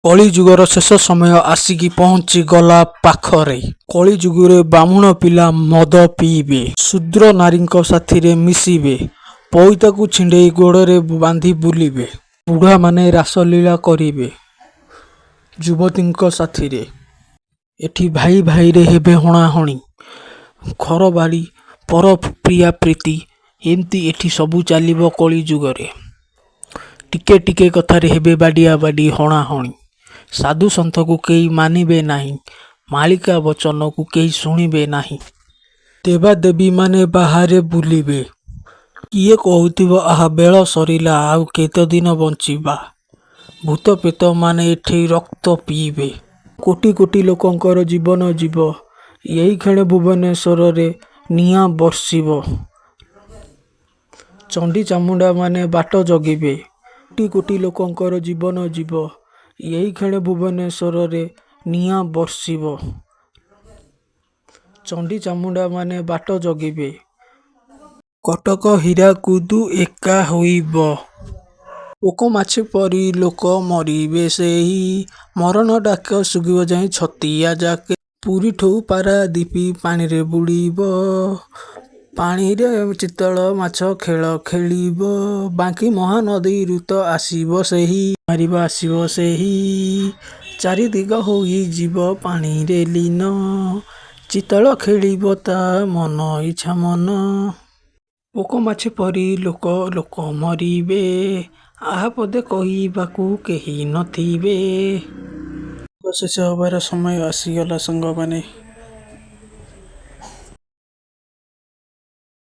କଳିଯୁଗର ଶେଷ ସମୟ ଆସିକି ପହଞ୍ଚିଗଲା ପାଖରେ। କଳିଯୁଗରେ ବାହ୍ମୁଣ ପିଲା ମଦ ପିଇବେ, ଶୂଦ୍ର ନାରୀଙ୍କ ସାଥିରେ ମିଶିବେ, ପଇତାକୁ ଛିଣ୍ଡେଇ ଗୋଡ଼ରେ ବାନ୍ଧି ବୁଲିବେ, ବୁଢ଼ାମାନେ ରାସଲୀଳା କରିବେ ଯୁବତୀଙ୍କ ସାଥିରେ। ଏଠି ଭାଇ ଭାଇରେ ହେବେ ହଣାହଣି, ଘରବାଡ଼ି ପର ପ୍ରିୟାପ୍ରୀତି, ଏମିତି ଏଠି ସବୁ ଚାଲିବ କଳିଯୁଗରେ। ଟିକେ ଟିକେ କଥାରେ ହେବେ ବାଡ଼ିଆବାଡ଼ି ହଣାହଣି। ସାଧୁସନ୍ଥକୁ କେହି ମାନିବେ ନାହିଁ, ମାଳିକା ବଚନକୁ କେହି ଶୁଣିବେ ନାହିଁ। ଦେବାଦେବୀମାନେ ବାହାରେ ବୁଲିବେ। କିଏ କହୁଥିବ ଆହା ବେଳ ସରିଲା, ଆଉ କେତେଦିନ ବଞ୍ଚିବା। ଭୂତପ୍ରେତମାନେ ଏଠି ରକ୍ତ ପିଇବେ। କୋଟି କୋଟି ଲୋକଙ୍କର ଜୀବନ ଯିବ। ଏଇକ୍ଷଣେ ଭୁବନେଶ୍ୱରରେ ନିଆଁ ବର୍ଷିବ। ଚଣ୍ଡୀ ଚାମୁଣ୍ଡାମାନେ ବାଟ ଜଗିବେ। କୋଟି କୋଟି ଲୋକଙ୍କର ଜୀବନ ଯିବ। ଏଇକ୍ଷଣେ ଭୁବନେଶ୍ୱରରେ ନିଆଁ ବର୍ଷିବ। ଚଣ୍ଡୀ ଚାମୁଣ୍ଡାମାନେ ବାଟ ଜଗିବେ। କଟକ ହୀରାକୁଦ ଏକା ହୋଇବ। ପୋକମାଛି ପରି ଲୋକ ମରିବେ ସେହି। ମରଣ ଡାକ ଶୁଭିବ ଯାଇ ଛତିଆ ଯାକେ। ପୁରୀଠୁ ପାରାଦୀପ ପାଣିରେ ବୁଡ଼ିବ। ପାଣିରେ ଚିତଳ ମାଛ ଖେଳ ଖେଳିବ। ବାଙ୍କି ମହାନଦୀରୁ ତ ଆସିବ ସେହି। ମାରିବ ଆସିବ ସେହି। ଚାରିଦିଗ ହୋଇଯିବ ପାଣିରେ ଲୀନ। ଚିତଳ ଖେଳିବ ତା ମନ ଇଚ୍ଛା ମନ। ପୋକମାଛି ପରି ଲୋକ ମରିବେ। ଆହା ପଦେ କହିବାକୁ କେହି ନଥିବେ। ଶେଷ ହେବାର ସମୟ ଆସିଗଲା ସାଙ୍ଗମାନେ।